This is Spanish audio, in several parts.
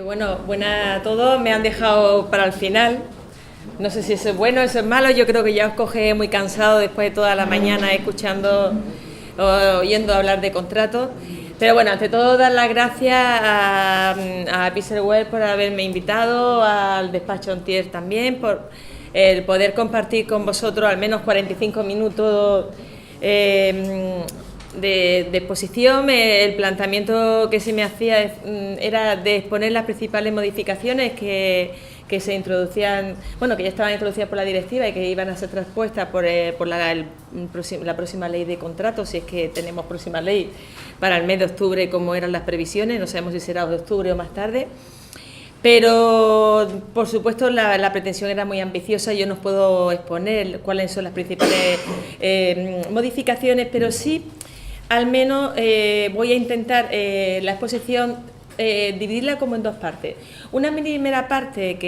Bueno, buenas a todos, me han dejado para el final. No sé si eso es bueno o eso es malo, yo creo que ya os coge muy cansado después de toda la mañana escuchando o oyendo hablar de contratos. Pero bueno, ante todo dar las gracias a Pixelweb por haberme invitado, al despacho Ontier también, por el poder compartir con vosotros al menos 45 minutos de exposición. El planteamiento que se me hacía era de exponer las principales modificaciones que se introducían, bueno, que ya estaban introducidas por la directiva y que iban a ser traspuestas por la próxima ley de contratos, si es que tenemos próxima ley para el mes de octubre, como eran las previsiones, no sabemos si será de octubre o más tarde. Pero, por supuesto, la pretensión era muy ambiciosa. Yo no os puedo exponer cuáles son las principales modificaciones, pero sí, al menos, voy a intentar la exposición dividirla como en dos partes. Una primera parte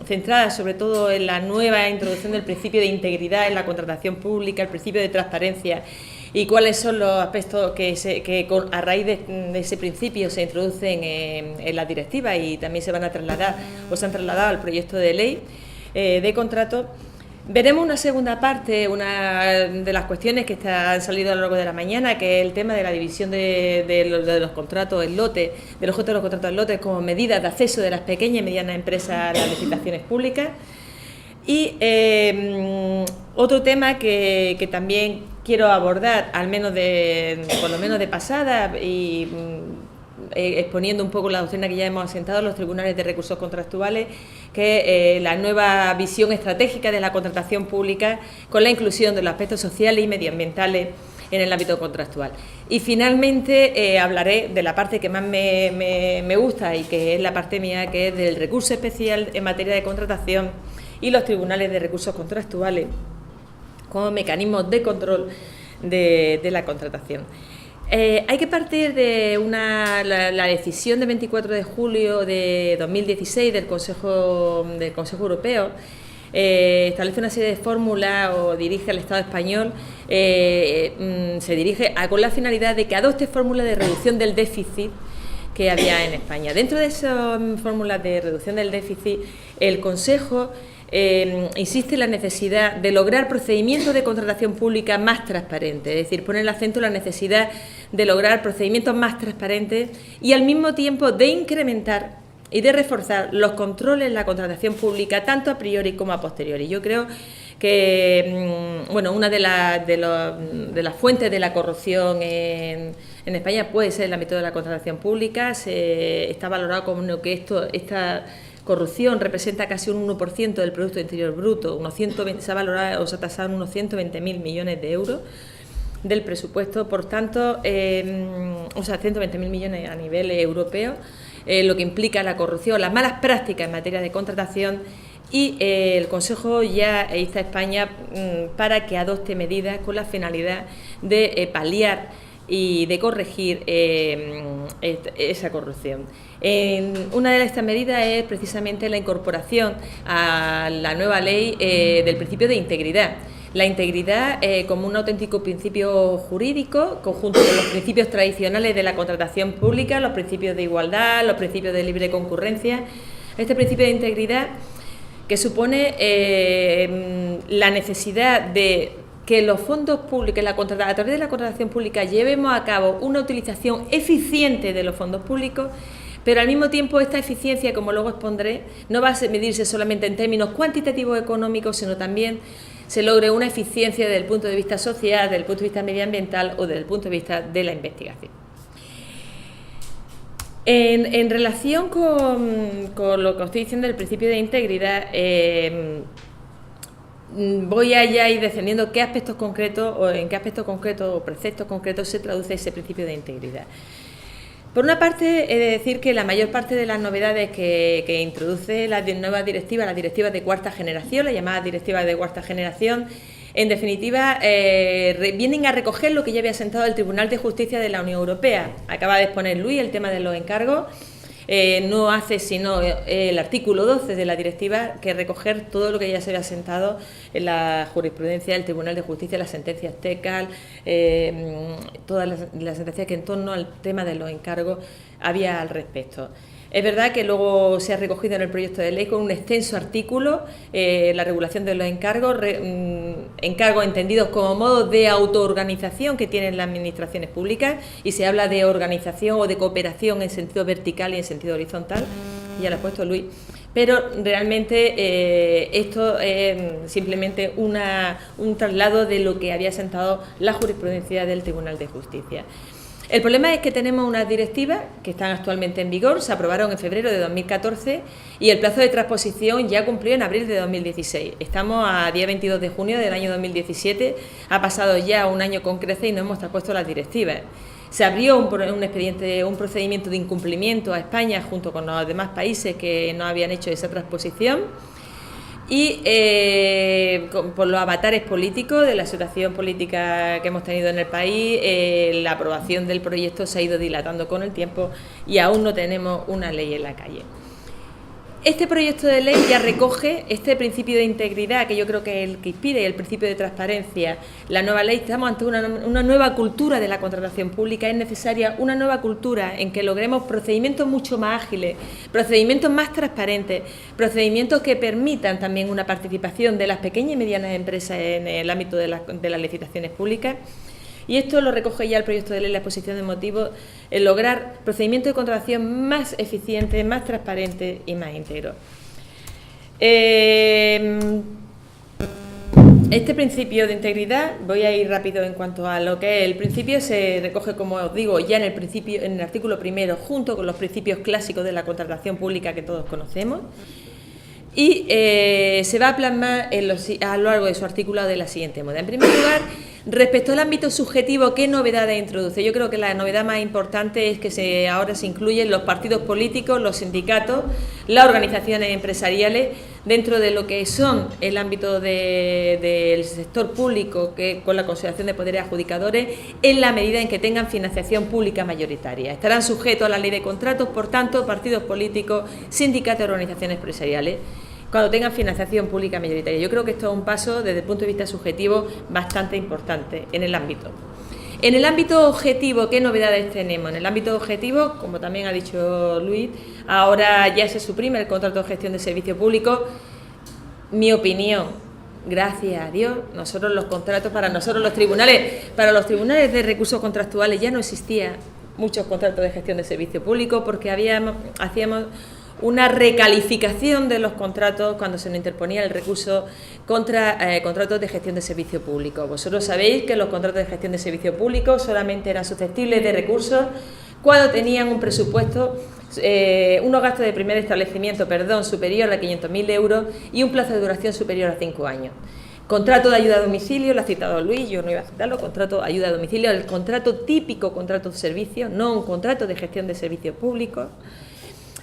centrada sobre todo en la nueva introducción del principio de integridad en la contratación pública, el principio de transparencia y cuáles son los aspectos que a raíz de ese principio se introducen en la directiva y también se van a trasladar o se han trasladado al proyecto de ley de contrato. Veremos una segunda parte, una de las cuestiones que han salido a lo largo de la mañana, que es el tema de la división de los contratos en lote, del objeto de los contratos en lote como medidas de acceso de las pequeñas y medianas empresas a las licitaciones públicas. Y otro tema que también quiero abordar, al menos por lo menos de pasada, y exponiendo un poco la doctrina que ya hemos asentado, los tribunales de recursos contractuales, que es la nueva visión estratégica de la contratación pública con la inclusión de los aspectos sociales y medioambientales en el ámbito contractual. Y finalmente hablaré de la parte que más me gusta y que es la parte mía, que es del recurso especial en materia de contratación y los tribunales de recursos contractuales como mecanismos de control de la contratación. Hay que partir de la decisión de 24 de julio de 2016 del Consejo Europeo. Establece una serie de fórmulas o dirige al Estado español, se dirige con la finalidad de que adopte fórmulas de reducción del déficit que había en España. Dentro de esas fórmulas de reducción del déficit, el Consejo insiste en la necesidad de lograr procedimientos de contratación pública más transparentes, es decir, pone el acento en la necesidad de lograr procedimientos más transparentes y al mismo tiempo de incrementar y de reforzar los controles en la contratación pública, tanto a priori como a posteriori. Yo creo que una de las fuentes de la corrupción en España puede ser el ámbito de la contratación pública. Está valorado como que esta corrupción representa casi un 1% del Producto Interior Bruto, se ha valorado o se ha tasado en unos 120.000 millones de euros del presupuesto, por tanto, 120.000 millones a nivel europeo, lo que implica la corrupción, las malas prácticas en materia de contratación, y el Consejo ya insta a España para que adopte medidas con la finalidad de paliar y de corregir esa corrupción. Una de estas medidas es precisamente la incorporación a la nueva ley del principio de integridad. La integridad como un auténtico principio jurídico, conjunto con los principios tradicionales de la contratación pública, los principios de igualdad, los principios de libre concurrencia. Este principio de integridad que supone la necesidad de que los fondos públicos, a través de la contratación pública, llevemos a cabo una utilización eficiente de los fondos públicos, pero al mismo tiempo esta eficiencia, como luego expondré, no va a medirse solamente en términos cuantitativos económicos, sino también se logre una eficiencia desde el punto de vista social, desde el punto de vista medioambiental o desde el punto de vista de la investigación. En relación con lo que os estoy diciendo del principio de integridad, voy a ya ir defendiendo en qué aspectos concretos o preceptos concretos se traduce ese principio de integridad. Por una parte, he de decir que la mayor parte de las novedades que introduce la nueva directiva, las directivas de cuarta generación, las llamadas directivas de cuarta generación, en definitiva, vienen a recoger lo que ya había asentado el Tribunal de Justicia de la Unión Europea. Acaba de exponer Luis el tema de los encargos. No hace sino el artículo 12 de la directiva, que recoger todo lo que ya se había asentado en la jurisprudencia del Tribunal de Justicia, las sentencias TECAL, todas las sentencias que en torno al tema de los encargos había al respecto. Es verdad que luego se ha recogido en el proyecto de ley con un extenso artículo la regulación de los encargos, encargos entendidos como modos de autoorganización que tienen las administraciones públicas, y se habla de organización o de cooperación en sentido vertical y en sentido horizontal, ya lo ha puesto Luis, pero realmente esto es simplemente un traslado de lo que había sentado la jurisprudencia del Tribunal de Justicia. El problema es que tenemos unas directivas que están actualmente en vigor, se aprobaron en febrero de 2014 y el plazo de transposición ya cumplió en abril de 2016. Estamos a día 22 de junio del año 2017, ha pasado ya un año con creces y no hemos traspuesto las directivas. Se abrió un procedimiento de incumplimiento a España junto con los demás países que no habían hecho esa transposición. Y por los avatares políticos de la situación política que hemos tenido en el país, la aprobación del proyecto se ha ido dilatando con el tiempo y aún no tenemos una ley en la calle. Este proyecto de ley ya recoge este principio de integridad, que yo creo que es el que inspira, y el principio de transparencia. La nueva ley, estamos ante una nueva cultura de la contratación pública. Es necesaria una nueva cultura en que logremos procedimientos mucho más ágiles, procedimientos más transparentes, procedimientos que permitan también una participación de las pequeñas y medianas empresas en el ámbito de las licitaciones públicas. Y esto lo recoge ya el proyecto de ley, la exposición de motivos, el lograr procedimientos de contratación más eficientes, más transparentes y más íntegros. Este principio de integridad, voy a ir rápido en cuanto a lo que es el principio, se recoge, como os digo, ya en el artículo primero, junto con los principios clásicos de la contratación pública que todos conocemos. Y se va a plasmar a lo largo de su articulado de la siguiente manera. En primer lugar, respecto al ámbito subjetivo, ¿qué novedades introduce? Yo creo que la novedad más importante es que ahora se incluyen los partidos políticos, los sindicatos, las organizaciones empresariales, dentro de lo que son el ámbito del sector público, que con la consideración de poderes adjudicadores, en la medida en que tengan financiación pública mayoritaria. Estarán sujetos a la ley de contratos, por tanto, partidos políticos, sindicatos y organizaciones empresariales, cuando tengan financiación pública mayoritaria. Yo creo que esto es un paso desde el punto de vista subjetivo bastante importante en el ámbito. En el ámbito objetivo, ¿qué novedades tenemos? En el ámbito objetivo, como también ha dicho Luis, ahora ya se suprime el contrato de gestión de servicio público. Mi opinión, gracias a Dios, nosotros los contratos, para los tribunales de recursos contractuales ya no existían muchos contratos de gestión de servicio público, porque hacíamos una recalificación de los contratos cuando se nos interponía el recurso contra contratos de gestión de servicio público. Vosotros sabéis que los contratos de gestión de servicio público solamente eran susceptibles de recursos cuando tenían un presupuesto, unos gastos de primer establecimiento, superior a 500.000 euros y un plazo de duración superior a 5 años. Contrato de ayuda a domicilio, lo ha citado Luis, yo no iba a citarlo, contrato de ayuda a domicilio, el contrato típico, contrato de servicio, no un contrato de gestión de servicios públicos.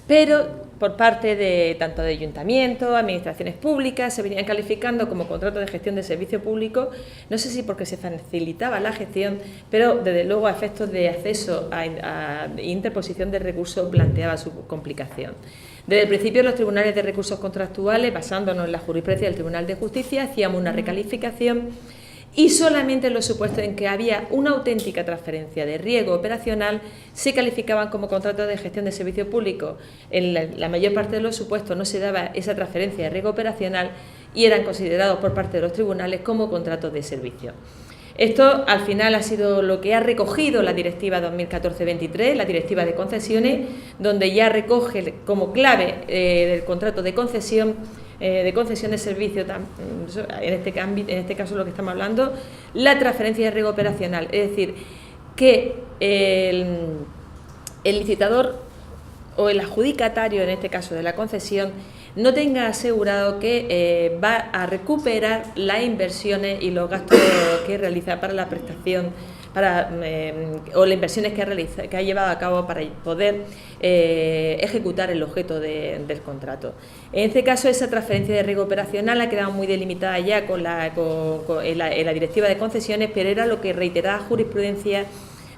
Pero por parte de tanto de ayuntamientos, administraciones públicas, se venían calificando como contratos de gestión de servicio público, no sé si porque se facilitaba la gestión, pero desde luego a efectos de acceso a interposición de recursos planteaba su complicación. Desde el principio los tribunales de recursos contractuales, basándonos en la jurisprudencia del Tribunal de Justicia, hacíamos una recalificación y solamente en los supuestos en que había una auténtica transferencia de riesgo operacional se calificaban como contratos de gestión de servicio público. En la mayor parte de los supuestos no se daba esa transferencia de riesgo operacional y eran considerados por parte de los tribunales como contratos de servicio. Esto al final ha sido lo que ha recogido la Directiva 2014-23, la Directiva de Concesiones, donde ya recoge como clave del contrato de concesión de servicio, en este caso lo que estamos hablando, la transferencia de riesgo operacional, es decir, que el licitador o el adjudicatario, en este caso de la concesión, no tenga asegurado que va a recuperar las inversiones y los gastos que realiza para la prestación o las inversiones que ha llevado a cabo para poder ejecutar el objeto del contrato. En este caso, esa transferencia de riesgo operacional ha quedado muy delimitada ya en la Directiva de Concesiones, pero era lo que reiterada jurisprudencia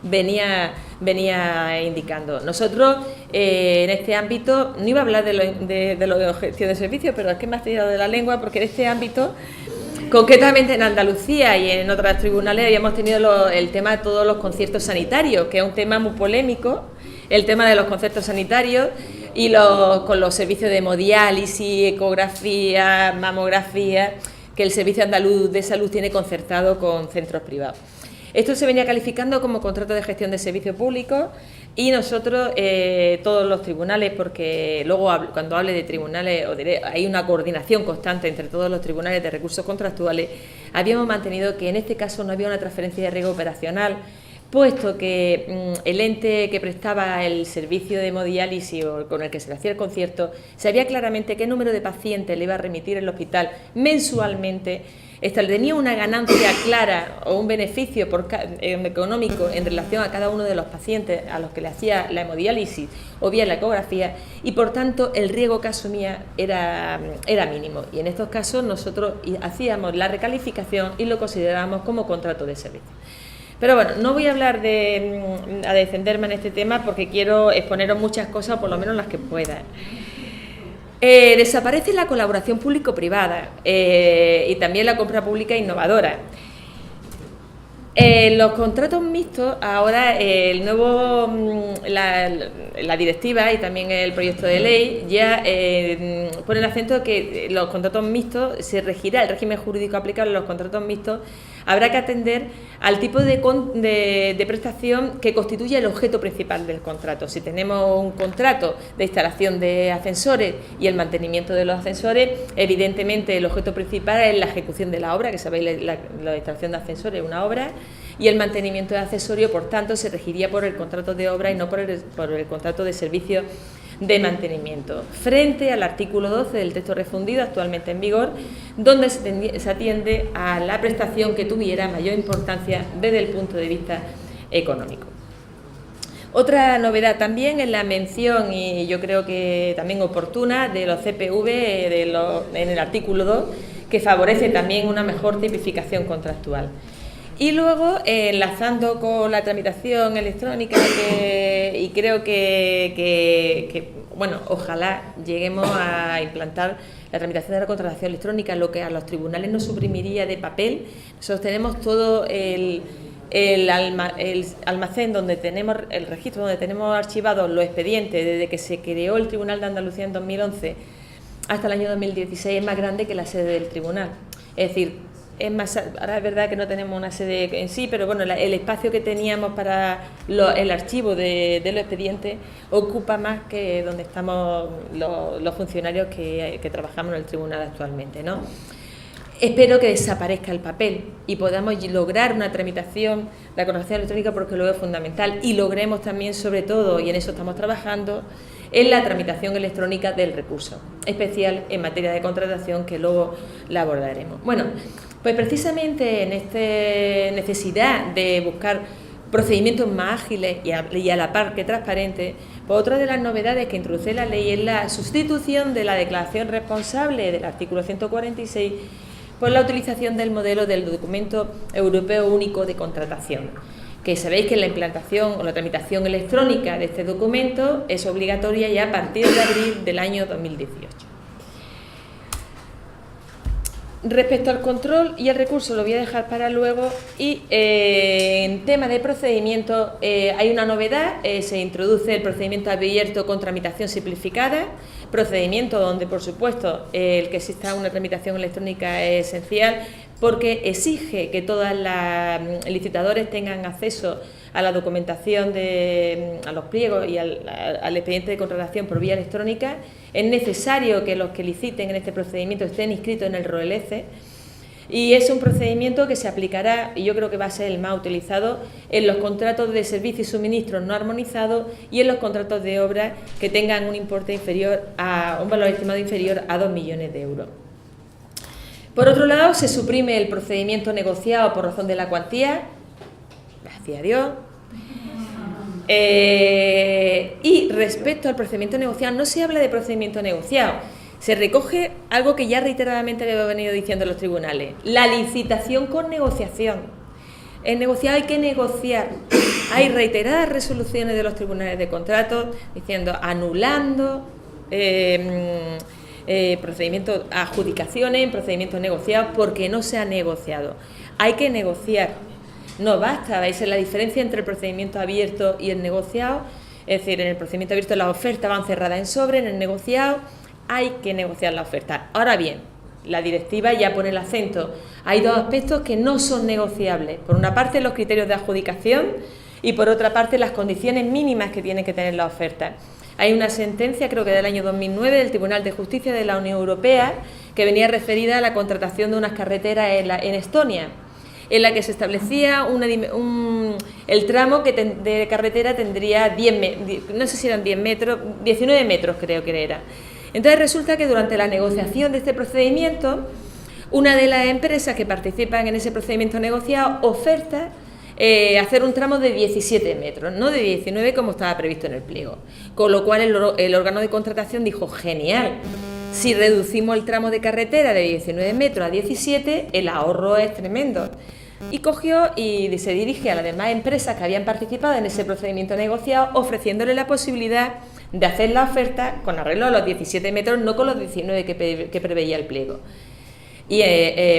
venía indicando. Nosotros, en este ámbito, no iba a hablar de lo de gestión de servicios, pero es que me has tirado de la lengua, porque en este ámbito, concretamente en Andalucía y en otros tribunales, habíamos tenido el tema de todos los conciertos sanitarios, que es un tema muy polémico, el tema de los conceptos sanitarios y con los servicios de hemodiálisis, ecografía, mamografía, que el Servicio Andaluz de Salud tiene concertado con centros privados. Esto se venía calificando como contrato de gestión de servicios públicos y nosotros, todos los tribunales, porque luego cuando hable de tribunales hay una coordinación constante entre todos los tribunales de recursos contractuales, habíamos mantenido que en este caso no había una transferencia de riesgo operacional, puesto que el ente que prestaba el servicio de hemodiálisis o con el que se le hacía el concierto sabía claramente qué número de pacientes le iba a remitir el hospital mensualmente, tenía una ganancia clara o un beneficio económico en relación a cada uno de los pacientes a los que le hacía la hemodiálisis o bien la ecografía, y por tanto el riesgo que asumía era mínimo, y en estos casos nosotros hacíamos la recalificación y lo considerábamos como contrato de servicio. Pero bueno, no voy a hablar a defenderme en este tema porque quiero exponeros muchas cosas, por lo menos las que pueda. Desaparece la colaboración público-privada y también la compra pública innovadora. Los contratos mixtos, ahora la directiva y también el proyecto de ley ya pone el acento que los contratos mixtos se regirá el régimen jurídico aplicable a los contratos mixtos. Habrá que atender al tipo de prestación que constituye el objeto principal del contrato. Si tenemos un contrato de instalación de ascensores y el mantenimiento de los ascensores, evidentemente el objeto principal es la ejecución de la obra, que sabéis, la instalación de ascensores es una obra, y el mantenimiento de accesorios, por tanto, se regiría por el contrato de obra y no por el contrato de servicio de mantenimiento, frente al artículo 12 del texto refundido actualmente en vigor, donde se atiende a la prestación que tuviera mayor importancia desde el punto de vista económico. Otra novedad también es la mención, y yo creo que también oportuna, de los CPV en el artículo 2, que favorece también una mejor tipificación contractual. Y luego, enlazando con la tramitación electrónica, y creo que bueno, ojalá lleguemos a implantar la tramitación de la contratación electrónica, lo que a los tribunales nos suprimiría de papel. Nosotros tenemos todo el almacén donde tenemos el registro, donde tenemos archivados los expedientes desde que se creó el Tribunal de Andalucía en 2011 hasta el año 2016, es más grande que la sede del tribunal. Es decir, es más, ahora es verdad que no tenemos una sede en sí, pero bueno, el espacio que teníamos para el archivo de los expedientes ocupa más que donde estamos los funcionarios que trabajamos en el tribunal actualmente, ¿no? Espero que desaparezca el papel y podamos lograr una tramitación de la contratación electrónica, porque lo veo fundamental, y logremos también, sobre todo, y en eso estamos trabajando, en la tramitación electrónica del recurso especial en materia de contratación, que luego la abordaremos. Bueno, pues precisamente en esta necesidad de buscar procedimientos más ágiles y a la par que transparentes, pues otra de las novedades que introduce la ley es la sustitución de la declaración responsable del artículo 146 por la utilización del modelo del documento europeo único de contratación, que sabéis que la implantación o la tramitación electrónica de este documento es obligatoria ya a partir de abril del año 2018. Respecto al control y al recurso lo voy a dejar para luego, y en tema de procedimiento hay una novedad, se introduce el procedimiento abierto con tramitación simplificada, procedimiento donde por supuesto el que exista una tramitación electrónica es esencial, porque exige que todos los licitadores tengan acceso a la documentación, a los pliegos y al expediente de contratación por vía electrónica. Es necesario que los que liciten en este procedimiento estén inscritos en el ROELECE, y es un procedimiento que se aplicará, y yo creo que va a ser el más utilizado, en los contratos de servicios y suministros no armonizados y en los contratos de obra que tengan un importe inferior a un valor estimado inferior a 2 millones de euros. Por otro lado, se suprime el procedimiento negociado por razón de la cuantía, gracias a Dios. Y respecto al procedimiento negociado, no se habla de procedimiento negociado, se recoge algo que ya reiteradamente había venido diciendo los tribunales: la licitación con negociación. En negociado hay que negociar. Hay reiteradas resoluciones de los tribunales de contratos diciendo, anulando procedimientos, adjudicaciones en procedimientos negociados porque no se ha negociado. Hay que negociar. No basta, veis la diferencia entre el procedimiento abierto y el negociado. Es decir, en el procedimiento abierto las ofertas van cerradas en sobre, en el negociado hay que negociar la oferta. Ahora bien, la directiva ya pone el acento. Hay dos aspectos que no son negociables. Por una parte, los criterios de adjudicación y por otra parte, las condiciones mínimas que tienen que tener la oferta. Hay una sentencia, creo que del año 2009, del Tribunal de Justicia de la Unión Europea, que venía referida a la contratación de unas carreteras en Estonia, en la que se establecía el tramo de carretera tendría 19 metros creo que era. Entonces resulta que durante la negociación de este procedimiento, una de las empresas que participan en ese procedimiento negociado oferta hacer un tramo de 17 metros, no de 19 como estaba previsto en el pliego. Con lo cual el órgano de contratación dijo, genial, si reducimos el tramo de carretera de 19 metros a 17, el ahorro es tremendo. Y cogió y se dirige a las demás empresas que habían participado en ese procedimiento negociado, ofreciéndole la posibilidad de hacer la oferta con arreglo a los 17 metros, no con los 19 que preveía el pliego. Y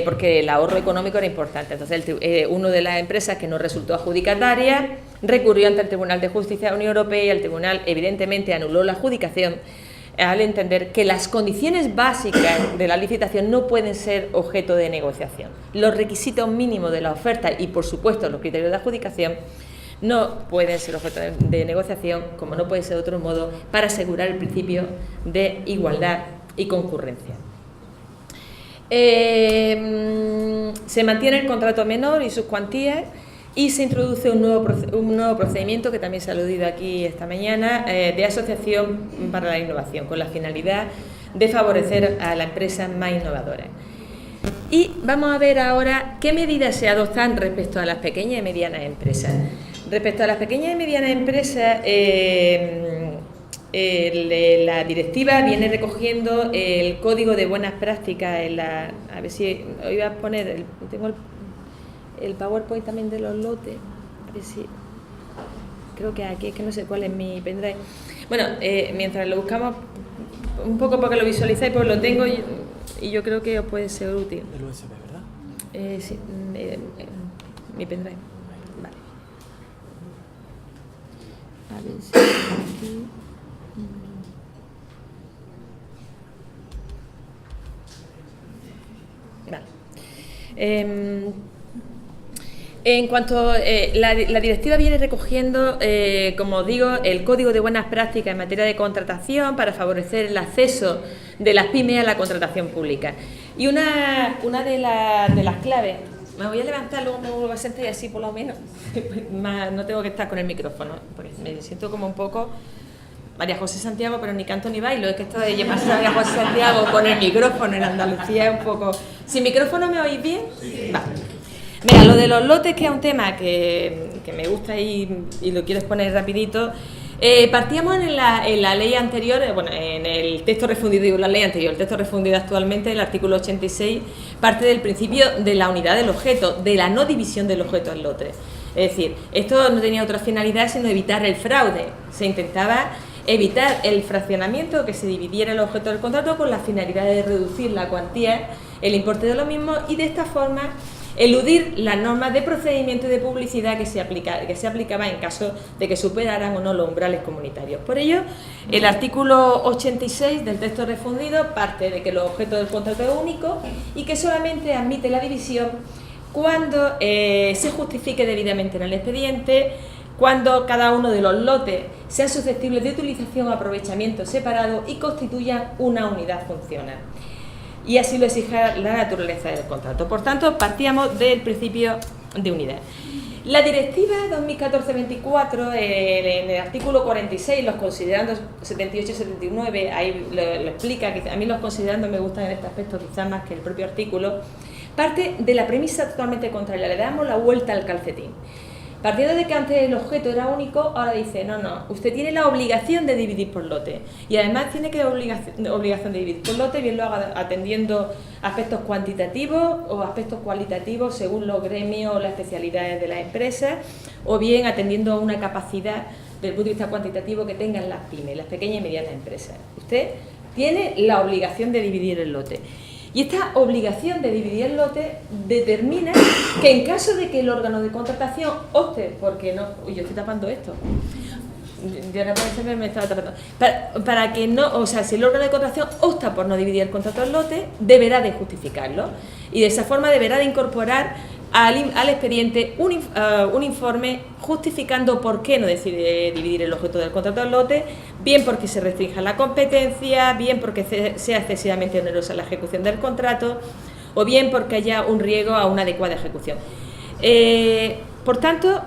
porque el ahorro económico era importante. Entonces, una de las empresas que no resultó adjudicataria recurrió ante el Tribunal de Justicia de la Unión Europea y el Tribunal, evidentemente, anuló la adjudicación al entender que las condiciones básicas de la licitación no pueden ser objeto de negociación. Los requisitos mínimos de la oferta y, por supuesto, los criterios de adjudicación no pueden ser objeto de negociación, como no puede ser de otro modo, para asegurar el principio de igualdad y concurrencia. Se mantiene el contrato menor y sus cuantías y se introduce un nuevo procedimiento que también se ha aludido aquí esta mañana, de asociación para la innovación, con la finalidad de favorecer a las empresas más innovadoras. Y vamos a ver ahora qué medidas se adoptan respecto a las pequeñas y medianas empresas. Respecto a las pequeñas y medianas empresas, la directiva viene recogiendo el código de buenas prácticas a ver si hoy voy a poner tengo el PowerPoint también de los lotes, a ver si creo que aquí es que no sé cuál es mi pendrive. Bueno, mientras lo buscamos un poco para que lo visualizáis, pues lo tengo y yo creo que os puede ser útil. El USB, ¿verdad? Sí, mi pendrive. Vale. A ver si aquí. Vale. En cuanto la directiva viene recogiendo, como digo, el código de buenas prácticas en materia de contratación para favorecer el acceso de las pymes a la contratación pública. Y una de las claves, me voy a levantar, luego me vuelvo a sentar y así por lo menos no tengo que estar con el micrófono, porque me siento como un poco María José Santiago, pero ni canto ni bailo. Es que esto de llamarse a María José Santiago con el micrófono en Andalucía es un poco... ¿Sin micrófono me oís bien? Sí. Vale. Mira, lo de los lotes, que es un tema que me gusta y lo quiero exponer rapidito. Partíamos en la ley anterior, bueno, en el texto refundido, digo la ley anterior, el texto refundido actualmente, el artículo 86, parte del principio de la unidad del objeto, de la no división del objeto en lotes. Es decir, esto no tenía otra finalidad sino evitar el fraude. Se intentaba evitar el fraccionamiento, que se dividiera el objeto del contrato con la finalidad de reducir la cuantía, el importe de lo mismo y de esta forma eludir las normas de procedimiento y de publicidad que se aplicaba en caso de que superaran o no los umbrales comunitarios. Por ello, el artículo 86 del texto refundido parte de que los objetos del contrato es único y que solamente admite la división cuando se justifique debidamente en el expediente, cuando cada uno de los lotes sean susceptibles de utilización o aprovechamiento separado y constituyan una unidad funcional. Y así lo exija la naturaleza del contrato. Por tanto, partíamos del principio de unidad. La directiva 2014-24, en el artículo 46, los considerandos 78 y 79, ahí lo explica, que a mí los considerandos me gustan en este aspecto quizás más que el propio artículo, parte de la premisa totalmente contraria, le damos la vuelta al calcetín. Partiendo de que antes el objeto era único, ahora dice, no, usted tiene la obligación de dividir por lote. Y además tiene que obligación de dividir por lote, bien lo haga atendiendo aspectos cuantitativos o aspectos cualitativos según los gremios o las especialidades de las empresas, o bien atendiendo a una capacidad desde el punto de vista cuantitativo que tengan las pymes, las pequeñas y medianas empresas. Usted tiene la obligación de dividir el lote. Y esta obligación de dividir el lote determina que en caso de que el órgano de contratación opte, porque no, yo estoy tapando esto, Yo ahora parece que me estaba tapando. Para que no, o sea, si el órgano de contratación opta por no dividir el contrato en lotes, deberá de justificarlo y de esa forma deberá de incorporar al expediente un informe justificando por qué no decide dividir el objeto del contrato en lotes, bien porque se restrinja la competencia, bien porque sea excesivamente onerosa la ejecución del contrato o bien porque haya un riesgo a una adecuada ejecución. Por tanto,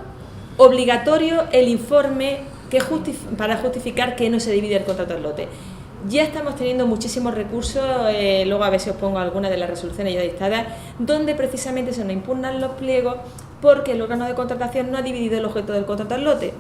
obligatorio el informe para justificar que no se divide el contrato en lote. Ya estamos teniendo muchísimos recursos, luego a ver si os pongo algunas de las resoluciones ya dictadas, donde precisamente se nos impugnan los pliegos porque el órgano de contratación no ha dividido el objeto del contrato en lote.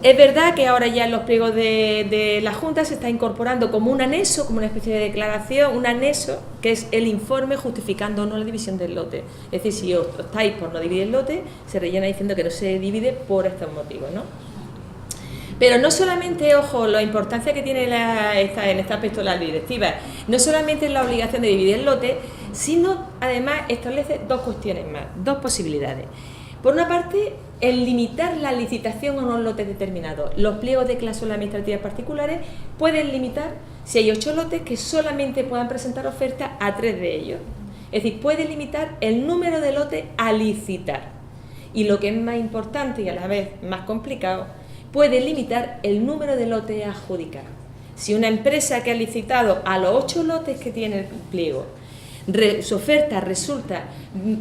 Es verdad que ahora ya en los pliegos de la Junta se está incorporando como un anexo, como una especie de declaración, un anexo que es el informe justificando o no la división del lote. Es decir, si optáis por no dividir el lote, se rellena diciendo que no se divide por estos motivos, ¿no? Pero no solamente, ojo, la importancia que tiene en este aspecto la directiva, no solamente es la obligación de dividir el lote, sino además establece dos cuestiones más, dos posibilidades. Por una parte, el limitar la licitación a unos lotes determinados. Los pliegos de cláusulas administrativas particulares pueden limitar, si hay 8 lotes, que solamente puedan presentar ofertas a 3 de ellos. Es decir, puede limitar el número de lotes a licitar. Y lo que es más importante y a la vez más complicado, puede limitar el número de lotes a adjudicar. Si una empresa que ha licitado a los 8 lotes que tiene el pliego, su oferta resulta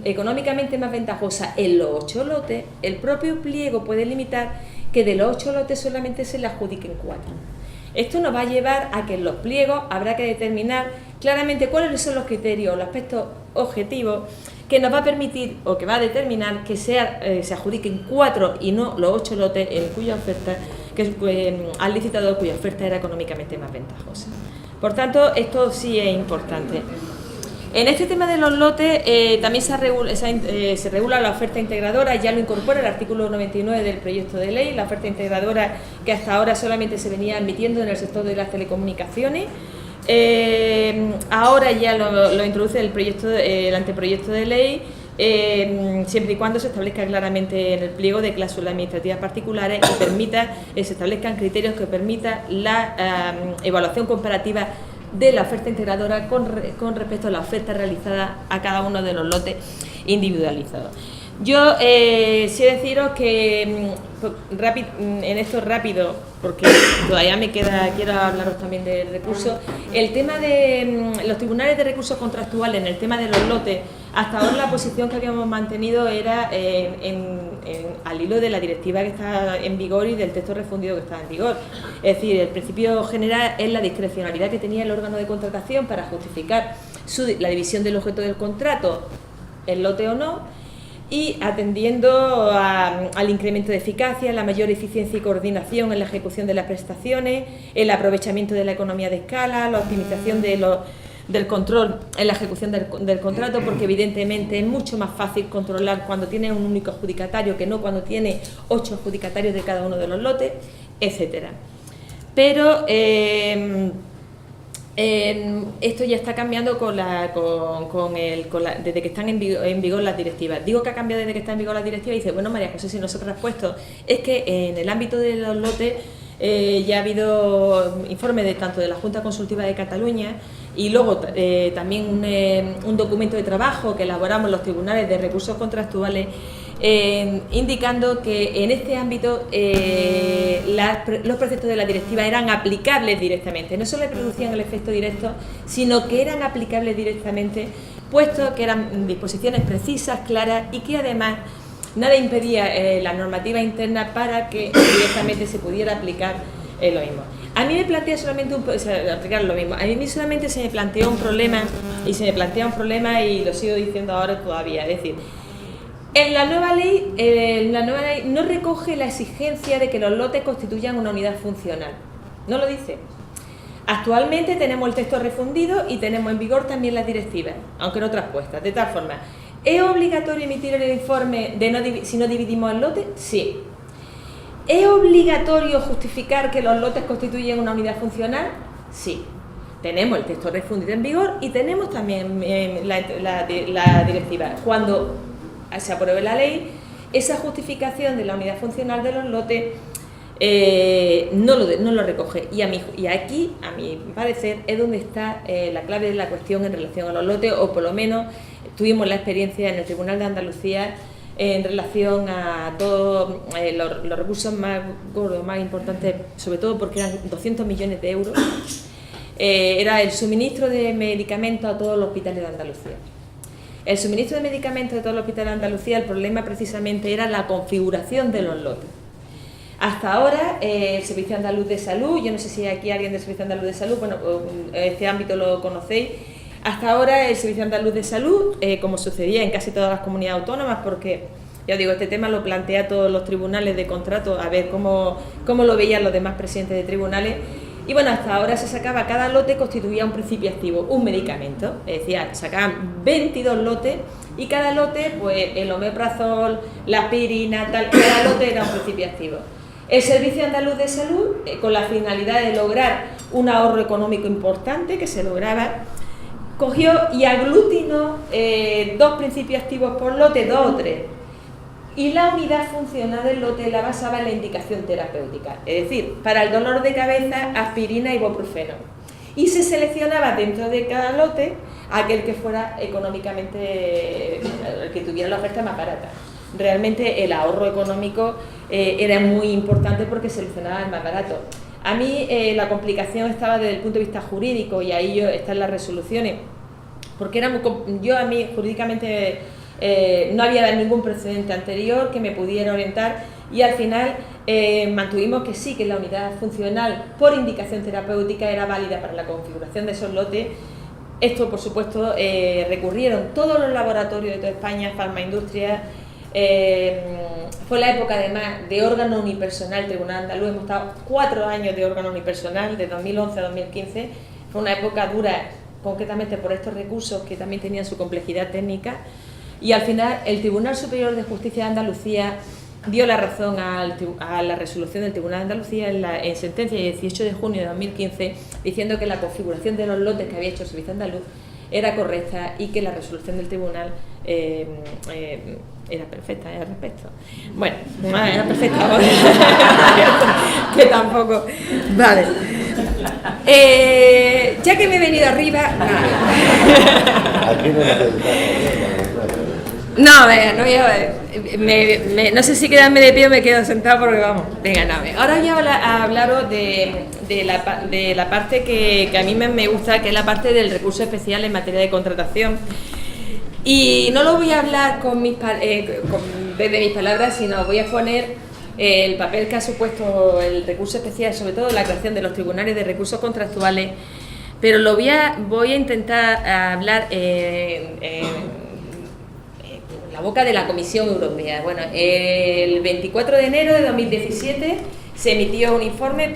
económicamente más ventajosa en los 8 lotes, el propio pliego puede limitar que de los 8 lotes solamente se le adjudiquen 4. Esto nos va a llevar a que en los pliegos habrá que determinar claramente cuáles son los criterios, los aspectos objetivos que nos va a permitir o que va a determinar que se adjudiquen 4 y no los 8 lotes en cuya oferta, al licitador cuya oferta era económicamente más ventajosa. Por tanto, esto sí es importante. En este tema de los lotes también se regula la oferta integradora, ya lo incorpora el artículo 99 del proyecto de ley, la oferta integradora que hasta ahora solamente se venía admitiendo en el sector de las telecomunicaciones. Ahora ya lo introduce el anteproyecto de ley, siempre y cuando se establezca claramente en el pliego de cláusulas administrativas particulares y se establezcan criterios que permitan la evaluación comparativa de la oferta integradora con respecto a la oferta realizada a cada uno de los lotes individualizados. Yo sí deciros que en esto rápido, porque todavía me queda, quiero hablaros también del recurso, el tema de los tribunales de recursos contractuales en el tema de los lotes, hasta ahora la posición que habíamos mantenido era al hilo de la directiva que está en vigor y del texto refundido que está en vigor. Es decir, el principio general es la discrecionalidad que tenía el órgano de contratación para justificar la división del objeto del contrato, el lote o no, y atendiendo al incremento de eficacia, la mayor eficiencia y coordinación en la ejecución de las prestaciones, el aprovechamiento de la economía de escala, la optimización del control en la ejecución del contrato, porque evidentemente es mucho más fácil controlar cuando tiene un único adjudicatario que no cuando tiene 8 adjudicatarios de cada uno de los lotes, etcétera. Pero esto ya está cambiando desde que están en vigor las directivas. Digo que ha cambiado desde que está en vigor las directivas y dice, bueno, María José, si nosotros has puesto, es que en el ámbito de los lotes ya ha habido informes tanto de la Junta Consultiva de Cataluña y luego también un documento de trabajo que elaboramos los tribunales de recursos contractuales indicando que en este ámbito los preceptos de la directiva eran aplicables directamente, no solo le producían el efecto directo, sino que eran aplicables directamente, puesto que eran disposiciones precisas, claras y que además nada impedía la normativa interna para que directamente se pudiera aplicar lo mismo. A mí me plantea solamente aplicar lo mismo. A mí solamente se me planteó un problema y lo sigo diciendo ahora todavía, es decir, en la nueva ley no recoge la exigencia de que los lotes constituyan una unidad funcional. No lo dice. Actualmente tenemos el texto refundido y tenemos en vigor también las directivas, aunque no traspuestas. De tal forma, ¿es obligatorio emitir el informe si no dividimos el lote? Sí. ¿Es obligatorio justificar que los lotes constituyen una unidad funcional? Sí. Tenemos el texto refundido en vigor y tenemos también la directiva. Cuando se apruebe la ley, esa justificación de la unidad funcional de los lotes no lo recoge. Y aquí, a mi parecer, es donde está la clave de la cuestión en relación a los lotes, o por lo menos tuvimos la experiencia en el Tribunal de Andalucía en relación a todos los recursos más gordos, más importantes, sobre todo porque eran 200 millones de euros, era el suministro de medicamentos a todos los hospitales de Andalucía. El suministro de medicamentos a todos los hospitales de Andalucía, el problema precisamente era la configuración de los lotes. Hasta ahora, el Servicio Andaluz de Salud, yo no sé si aquí alguien del Servicio Andaluz de Salud, bueno, este ámbito lo conocéis. Hasta ahora el Servicio Andaluz de Salud, como sucedía en casi todas las comunidades autónomas, porque, ya os digo, este tema lo plantea todos los tribunales de contrato, a ver cómo lo veían los demás presidentes de tribunales. Y bueno, hasta ahora se sacaba, cada lote constituía un principio activo, un medicamento, es decir, sacaban 22 lotes y cada lote, pues el omeprazol, la aspirina, tal, cada lote era un principio activo. El Servicio Andaluz de Salud, con la finalidad de lograr un ahorro económico importante que se lograba, cogió y aglutinó 2 principios activos por lote, 2 o 3. Y la unidad funcional del lote la basaba en la indicación terapéutica, es decir, para el dolor de cabeza, aspirina y ibuprofeno. Y se seleccionaba dentro de cada lote aquel que fuera económicamente, el que tuviera la oferta más barata. Realmente el ahorro económico era muy importante porque seleccionaba el más barato. A mí la complicación estaba desde el punto de vista jurídico, y ahí están las resoluciones, porque era a mí jurídicamente no había ningún precedente anterior que me pudiera orientar, y al final mantuvimos que sí, que la unidad funcional por indicación terapéutica era válida para la configuración de esos lotes. Esto, por supuesto, recurrieron todos los laboratorios de toda España, Farmaindustria. Fue la época además de órgano unipersonal. El Tribunal Andaluz, hemos estado 4 años de órgano unipersonal, de 2011 a 2015. Fue una época dura, concretamente por estos recursos que también tenían su complejidad técnica, y al final el Tribunal Superior de Justicia de Andalucía dio la razón a la resolución del Tribunal de Andalucía en sentencia de 18 de junio de 2015, diciendo que la configuración de los lotes que había hecho el Servicio Andaluz era correcta y que la resolución del tribunal era perfecta al respecto. Bueno, era perfecta, que tampoco. Vale. Ya que me he venido arriba. Aquí no sé si quedarme de pie o me quedo sentado porque vamos. Venga, ahora voy a hablaros de la parte que a mí me gusta, que es la parte del recurso especial en materia de contratación. Y no lo voy a hablar desde mis palabras, sino voy a poner el papel que ha supuesto el recurso especial, sobre todo la creación de los tribunales de recursos contractuales, pero voy a intentar hablar la boca de la Comisión Europea. Bueno, el 24 de enero de 2017 se emitió un informe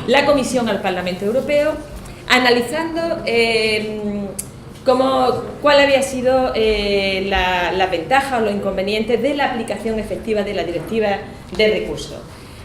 la Comisión al Parlamento Europeo, analizando cuál había sido la ventaja o los inconvenientes de la aplicación efectiva de la Directiva de Recursos.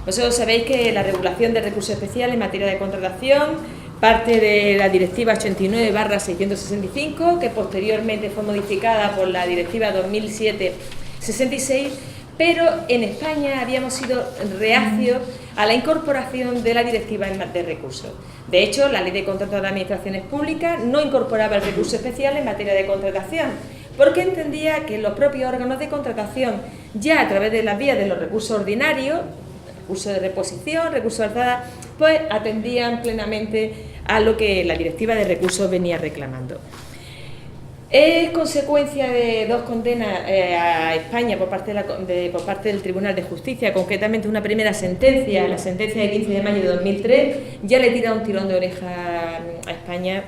Vosotros sabéis que la regulación de recursos especiales en materia de contratación parte de la Directiva 89/665, que posteriormente fue modificada por la Directiva 2007/66, pero en España habíamos sido reacios a la incorporación de la Directiva de recursos. De hecho, la Ley de Contratos de las Administraciones Públicas no incorporaba el recurso especial en materia de contratación, porque entendía que los propios órganos de contratación, ya a través de las vías de los recursos ordinarios, recursos de reposición, recursos de alzada, pues atendían plenamente a lo que la Directiva de Recursos venía reclamando. Es consecuencia de 2 condenas a España por parte del Tribunal de Justicia, concretamente una primera sentencia, la sentencia de 15 de mayo de 2003, ya le tira un tirón de oreja a España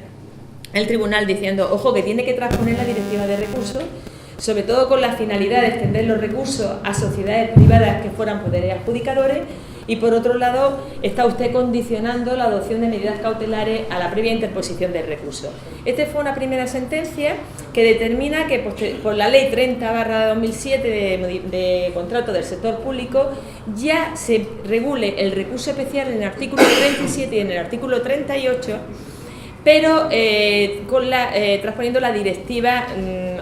el Tribunal diciendo, ojo, que tiene que transponer la Directiva de Recursos, sobre todo con la finalidad de extender los recursos a sociedades privadas que fueran poderes adjudicadores, y por otro lado está usted condicionando la adopción de medidas cautelares a la previa interposición del recurso. Esta fue una primera sentencia que determina que por la Ley 30/2007 de contrato del sector público ya se regule el recurso especial en el artículo 37 y en el artículo 38, pero transponiendo la directiva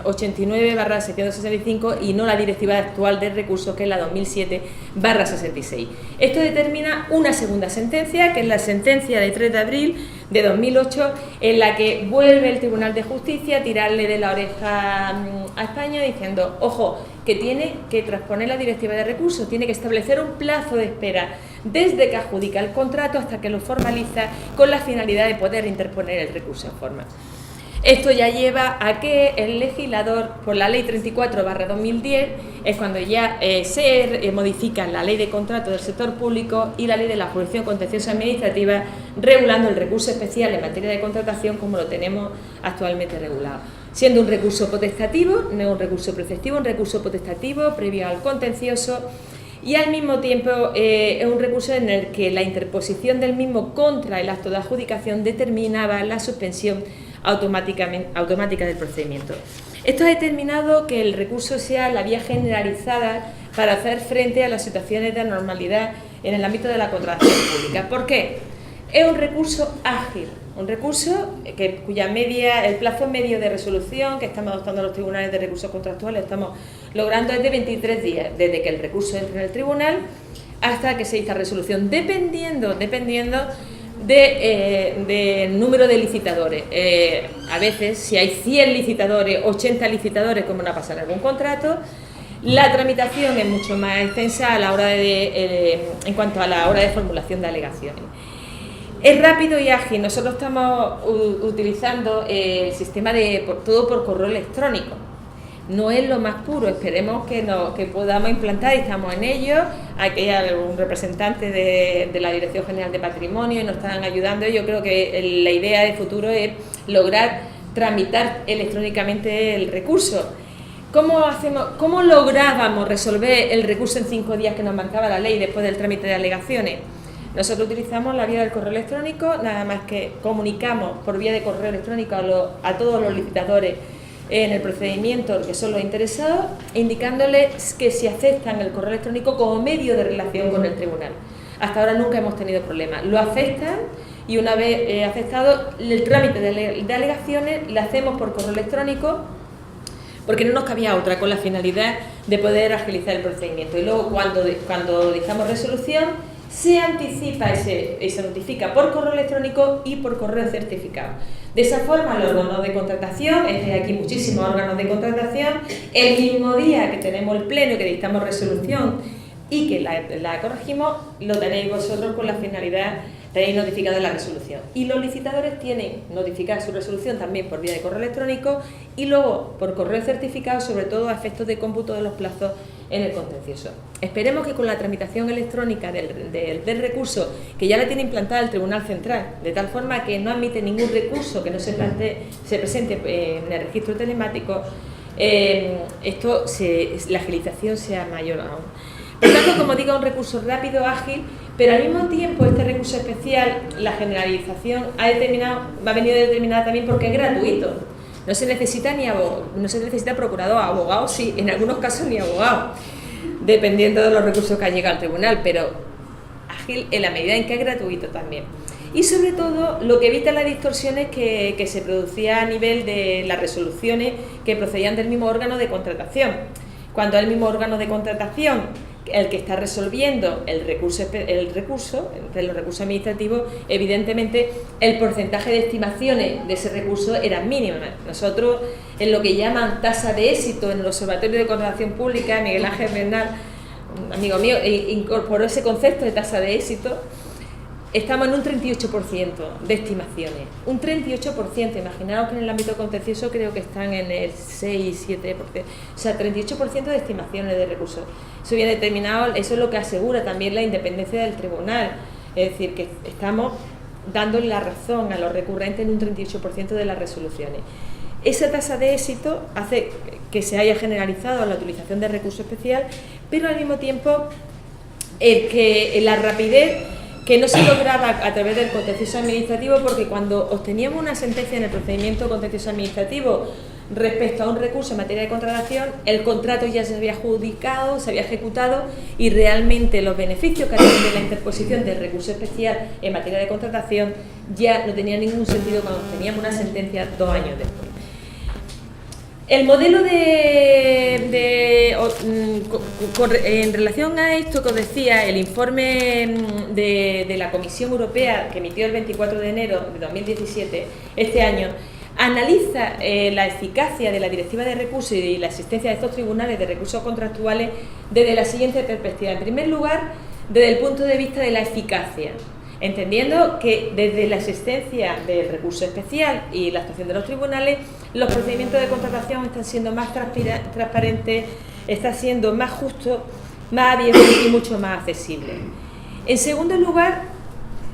89/765 y no la directiva actual de recursos, que es la 2007/66. Esto determina una segunda sentencia, que es la sentencia de 3 de abril de 2008, en la que vuelve el Tribunal de Justicia a tirarle de la oreja a España diciendo, ojo, que tiene que transponer la directiva de recursos, tiene que establecer un plazo de espera desde que adjudica el contrato hasta que lo formaliza, con la finalidad de poder interponer el recurso en forma. Esto ya lleva a que el legislador, por la ley 34/2010, es cuando ya se modifica la ley de contrato del sector público y la ley de la jurisdicción contenciosa administrativa, regulando el recurso especial en materia de contratación como lo tenemos actualmente regulado. Siendo un recurso potestativo, no un recurso preceptivo, un recurso potestativo previo al contencioso, y al mismo tiempo es un recurso en el que la interposición del mismo contra el acto de adjudicación determinaba la suspensión automática del procedimiento. Esto ha determinado que el recurso sea la vía generalizada para hacer frente a las situaciones de anormalidad en el ámbito de la contratación pública. ¿Por qué? Es un recurso ágil, un recurso el plazo medio de resolución que estamos adoptando los tribunales de recursos contractuales estamos logrando es de 23 días, desde que el recurso entre en el tribunal hasta que se dicta resolución, dependiendo del número de licitadores. A veces, si hay 100 licitadores, 80 licitadores, como no pasa en algún contrato, la tramitación es mucho más extensa a la hora en cuanto a la hora de formulación de alegaciones. Es rápido y ágil. Nosotros estamos utilizando el sistema todo por correo electrónico. No es lo más puro, esperemos que podamos implantar, y estamos en ello. Aquí hay un representante de la Dirección General de Patrimonio y nos están ayudando. Yo creo que la idea de futuro es lograr tramitar electrónicamente el recurso. ¿Cómo lográbamos resolver el recurso en 5 días que nos marcaba la ley después del trámite de alegaciones? Nosotros utilizamos la vía del correo electrónico, nada más que comunicamos por vía de correo electrónico a todos los licitadores en el procedimiento que son los interesados, indicándoles que si aceptan el correo electrónico como medio de relación con el tribunal. Hasta ahora nunca hemos tenido problemas. Lo aceptan y una vez aceptado el trámite de alegaciones, lo hacemos por correo electrónico porque no nos cabía otra, con la finalidad de poder agilizar el procedimiento. Y luego cuando dictamos resolución, se anticipa y se notifica por correo electrónico y por correo certificado. De esa forma, los órganos de contratación, aquí muchísimos órganos de contratación, el mismo día que tenemos el pleno y que dictamos resolución y que la corregimos, lo tenéis vosotros con la finalidad, tenéis notificada la resolución. Y los licitadores tienen notificada su resolución también por vía de correo electrónico y luego por correo certificado, sobre todo a efectos de cómputo de los plazos en el contencioso. Esperemos que con la tramitación electrónica del recurso, que ya la tiene implantada el Tribunal Central, de tal forma que no admite ningún recurso que no se presente en el registro telemático, la agilización sea mayor aún. Por tanto, como digo, un recurso rápido, ágil, pero al mismo tiempo este recurso especial, la generalización ha venido determinada también porque es gratuito. No se necesita procurador, abogado sí, en algunos casos ni abogado, dependiendo de los recursos que ha llegado al tribunal, pero ágil en la medida en que es gratuito también. Y sobre todo lo que evita las distorsiones que se producía a nivel de las resoluciones que procedían del mismo órgano de contratación. Cuando el mismo órgano de contratación el que está resolviendo el recurso, entre los recursos administrativos, evidentemente el porcentaje de estimaciones de ese recurso era mínimo. Nosotros, en lo que llaman tasa de éxito en el Observatorio de Contratación Pública, Miguel Ángel Bernal, un amigo mío, incorporó ese concepto de tasa de éxito. Estamos en un 38% de estimaciones, un 38%, imaginaos que en el ámbito contencioso creo que están en el 6-7%, o sea, 38% de estimaciones de recursos. Eso viene determinado, eso es lo que asegura también la independencia del tribunal, es decir, que estamos dándole la razón a los recurrentes en un 38% de las resoluciones. Esa tasa de éxito hace que se haya generalizado la utilización de recurso especial, pero al mismo tiempo la rapidez que no se lograba a través del contencioso administrativo, porque cuando obteníamos una sentencia en el procedimiento contencioso administrativo respecto a un recurso en materia de contratación, el contrato ya se había adjudicado, se había ejecutado y realmente los beneficios que había de la interposición del recurso especial en materia de contratación ya no tenían ningún sentido cuando teníamos una sentencia 2 años después. El modelo en relación a esto que os decía, el informe de la Comisión Europea que emitió el 24 de enero de 2017, este año, analiza la eficacia de la Directiva de Recursos y la existencia de estos tribunales de recursos contractuales desde la siguiente perspectiva. En primer lugar, desde el punto de vista de la eficacia, entendiendo que desde la existencia del recurso especial y la actuación de los tribunales, los procedimientos de contratación están siendo más transparentes, están siendo más justos, más abiertos y mucho más accesibles. En segundo lugar,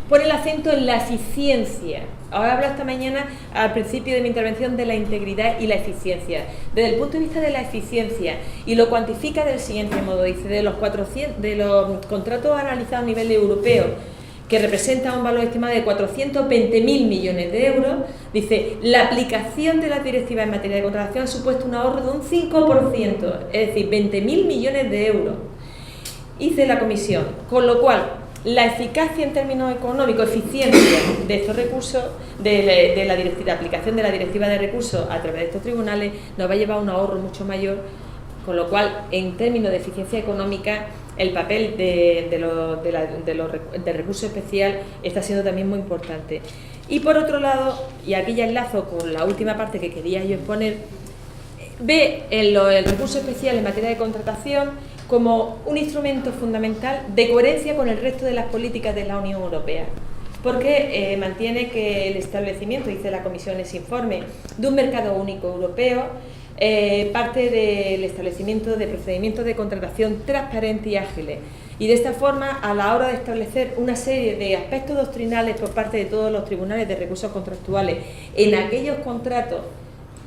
pone el acento en la eficiencia. Ahora hablo esta mañana, al principio de mi intervención, de la integridad y la eficiencia. Desde el punto de vista de la eficiencia, y lo cuantifica del siguiente modo, dice, de los contratos analizados a nivel europeo, que representa un valor estimado de 420.000 millones de euros, dice, la aplicación de las directivas en materia de contratación ha supuesto un ahorro de un 5%, es decir, 20.000 millones de euros, dice la Comisión, con lo cual la eficacia en términos económicos, eficiencia de estos recursos, de la aplicación de la directiva de recursos a través de estos tribunales, nos va a llevar a un ahorro mucho mayor, con lo cual, en términos de eficiencia económica, el papel del recurso especial está siendo también muy importante. Y por otro lado, y aquí ya enlazo con la última parte que quería yo exponer, ve el recurso especial en materia de contratación como un instrumento fundamental de coherencia con el resto de las políticas de la Unión Europea, porque mantiene que el establecimiento, dice la Comisión en ese informe, de un mercado único europeo parte del establecimiento de procedimientos de contratación transparentes y ágiles, y de esta forma, a la hora de establecer una serie de aspectos doctrinales por parte de todos los tribunales de recursos contractuales en aquellos contratos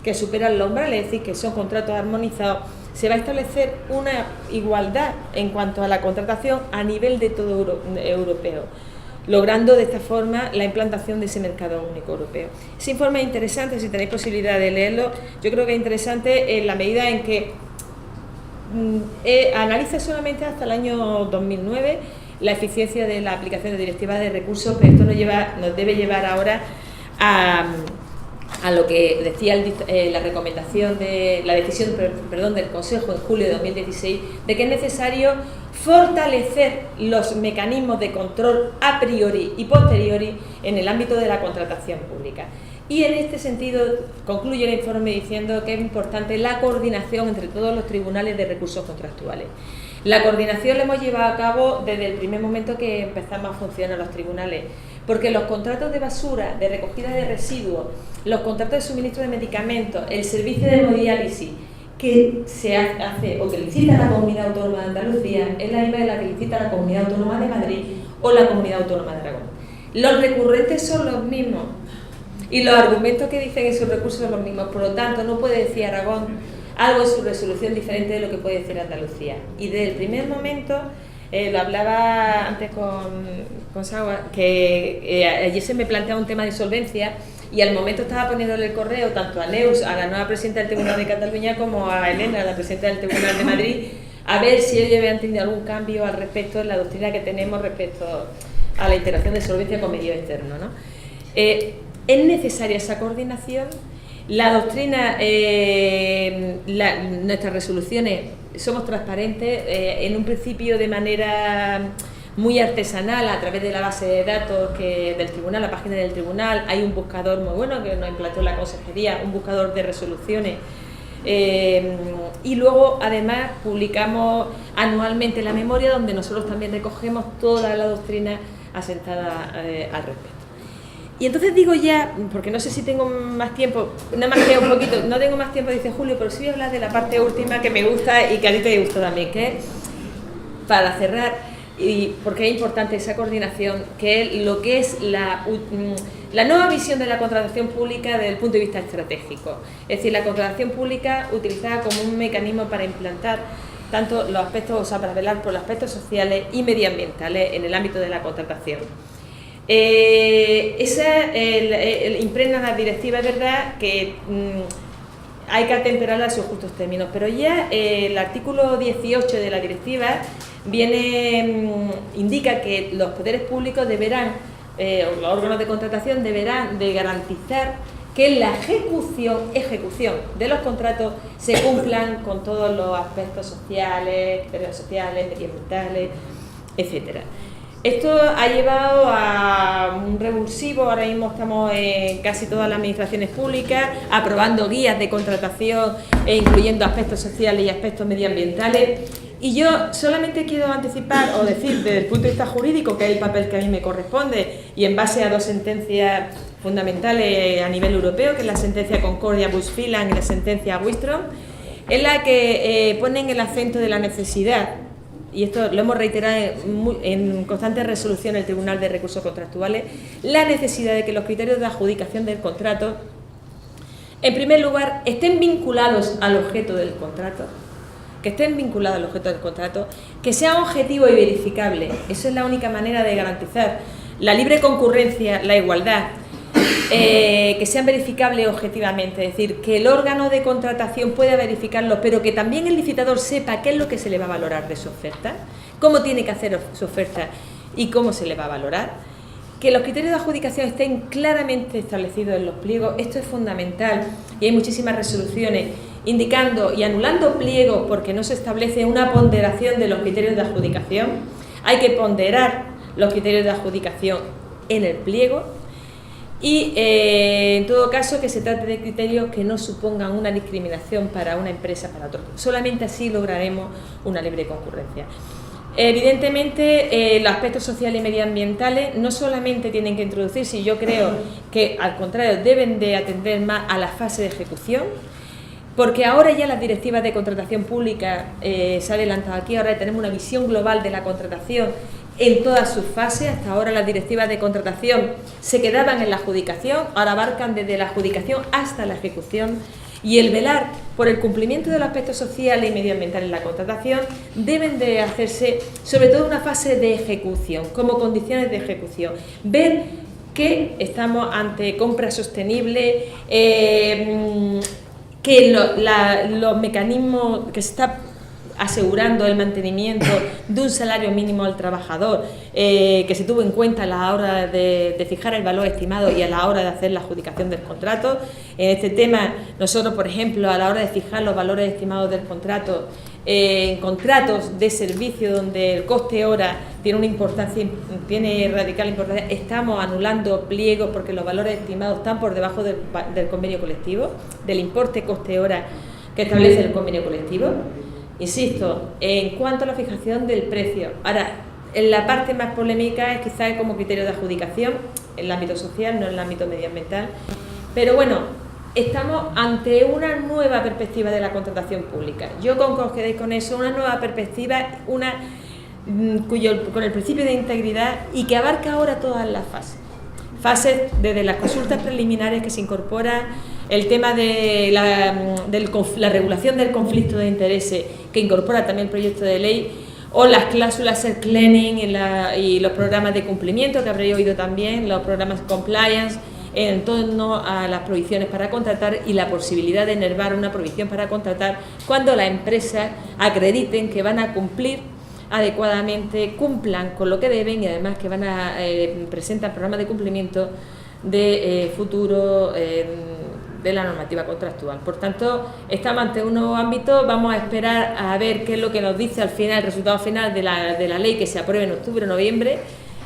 que superan los umbrales, es decir, que son contratos armonizados, se va a establecer una igualdad en cuanto a la contratación a nivel de todo europeo, logrando de esta forma la implantación de ese mercado único europeo. Ese informe es interesante, si tenéis posibilidad de leerlo, yo creo que es interesante en la medida en que analiza solamente hasta el año 2009 la eficiencia de la aplicación de directivas de recursos, pero esto nos debe llevar ahora a lo que decía la recomendación de la decisión del Consejo en julio de 2016, de que es necesario fortalecer los mecanismos de control a priori y posteriori en el ámbito de la contratación pública. Y en este sentido concluye el informe diciendo que es importante la coordinación entre todos los tribunales de recursos contractuales. La coordinación la hemos llevado a cabo desde el primer momento que empezamos a funcionar los tribunales, porque los contratos de basura, de recogida de residuos, los contratos de suministro de medicamentos, el servicio de hemodiálisis que se hace o que licita la Comunidad Autónoma de Andalucía es la misma de la que licita la Comunidad Autónoma de Madrid o la Comunidad Autónoma de Aragón. Los recurrentes son los mismos y los argumentos que dicen esos recursos son los mismos, por lo tanto no puede decir Aragón algo en su resolución diferente de lo que puede decir Andalucía. Y desde el primer momento, lo hablaba antes con Sagua, que ayer se me planteaba un tema de solvencia y al momento estaba poniéndole el correo tanto a Neus, a la nueva presidenta del Tribunal de Cataluña, como a Elena, la presidenta del Tribunal de Madrid, a ver si ellos habían tenido algún cambio al respecto en la doctrina que tenemos respecto a la integración de solvencia con medios externos, ¿no? Es necesaria esa coordinación. La doctrina, nuestras resoluciones somos transparentes, en un principio de manera muy artesanal a través de la base de datos del tribunal, la página del tribunal. Hay un buscador muy bueno que nos implantó la consejería, un buscador de resoluciones, y luego además publicamos anualmente la memoria donde nosotros también recogemos toda la doctrina asentada al respecto. Y entonces digo ya, porque no sé si tengo más tiempo, nada más que un poquito, no tengo más tiempo, dice Julio, pero sí voy a hablar de la parte última que me gusta y que a ti te gusta también, que es, para cerrar, y porque es importante esa coordinación, que es lo que es la nueva visión de la contratación pública desde el punto de vista estratégico. Es decir, la contratación pública utilizada como un mecanismo para implantar tanto los aspectos, o sea, para velar por los aspectos sociales y medioambientales en el ámbito de la contratación. Impregna la directiva, es verdad que hay que atemperarla a sus justos términos, pero ya el artículo 18 de la directiva indica que los poderes públicos deberán, o los órganos de contratación deberán de garantizar que en la ejecución de los contratos se cumplan con todos los aspectos sociales, criterios sociales, medioambientales, etcétera. Esto ha llevado a un revulsivo. Ahora mismo estamos en casi todas las administraciones públicas aprobando guías de contratación incluyendo aspectos sociales y aspectos medioambientales. Y yo solamente quiero anticipar o decir desde el punto de vista jurídico, que es el papel que a mí me corresponde, y en base a dos sentencias fundamentales a nivel europeo, que es la sentencia Concordia-Busfilan y la sentencia Wistrom, en la que ponen el acento de la necesidad, y esto lo hemos reiterado en constantes resoluciones del Tribunal de Recursos Contractuales, la necesidad de que los criterios de adjudicación del contrato, en primer lugar, estén vinculados al objeto del contrato, que sean objetivos y verificables. Eso es la única manera de garantizar la libre concurrencia, la igualdad, que sean verificables objetivamente, es decir, que el órgano de contratación pueda verificarlo, pero que también el licitador sepa qué es lo que se le va a valorar de su oferta, cómo tiene que hacer su oferta y cómo se le va a valorar. Que los criterios de adjudicación estén claramente establecidos en los pliegos, esto es fundamental, y hay muchísimas resoluciones indicando y anulando pliegos porque no se establece una ponderación de los criterios de adjudicación. Hay que ponderar los criterios de adjudicación en el pliego y, en todo caso, que se trate de criterios que no supongan una discriminación para una empresa para otra. Solamente así lograremos una libre concurrencia. Evidentemente, los aspectos sociales y medioambientales no solamente tienen que introducirse, y yo creo que, al contrario, deben de atender más a la fase de ejecución, porque ahora ya las directivas de contratación pública, se ha adelantado aquí, ahora tenemos una visión global de la contratación en todas sus fases. Hasta ahora las directivas de contratación se quedaban en la adjudicación, ahora abarcan desde la adjudicación hasta la ejecución, y el velar por el cumplimiento de los aspectos sociales y medioambientales en la contratación deben de hacerse sobre todo en una fase de ejecución, como condiciones de ejecución. Ver que estamos ante compra sostenible, que los mecanismos que se está asegurando el mantenimiento de un salario mínimo al trabajador, que se tuvo en cuenta a la hora de fijar el valor estimado y a la hora de hacer la adjudicación del contrato. En este tema, nosotros, por ejemplo, a la hora de fijar los valores estimados del contrato, en contratos de servicio donde el coste hora tiene una importancia, tiene radical importancia, estamos anulando pliegos porque los valores estimados están por debajo del convenio colectivo, del importe coste hora que establece el convenio colectivo. Insisto, en cuanto a la fijación del precio, ahora, en la parte más polémica es quizás como criterio de adjudicación, en el ámbito social, no en el ámbito medioambiental, pero bueno, estamos ante una nueva perspectiva de la contratación pública. Yo concordéis con eso, una nueva perspectiva, con el principio de integridad y que abarca ahora todas las fases desde las consultas preliminares, que se incorpora el tema de la regulación del conflicto de intereses, que incorpora también el proyecto de ley, o las cláusulas self-cleaning y los programas de cumplimiento, que habréis oído también, los programas compliance, en torno a las prohibiciones para contratar y la posibilidad de enervar una prohibición para contratar cuando las empresas acrediten que van a cumplir adecuadamente, cumplan con lo que deben, y además que van a presentar programas de cumplimiento de futuro de la normativa contractual. Por tanto, estamos ante un nuevo ámbito. Vamos a esperar a ver qué es lo que nos dice al final, el resultado final de la ley que se apruebe en octubre o noviembre.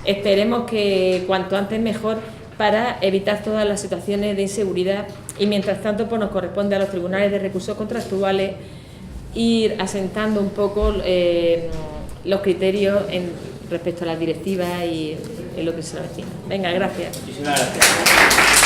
Esperemos que cuanto antes mejor, para evitar todas las situaciones de inseguridad, y mientras tanto pues nos corresponde a los tribunales de recursos contractuales ir asentando un poco los criterios respecto a las directivas y en lo que se nos avecina. Venga, gracias. Muchísimas gracias.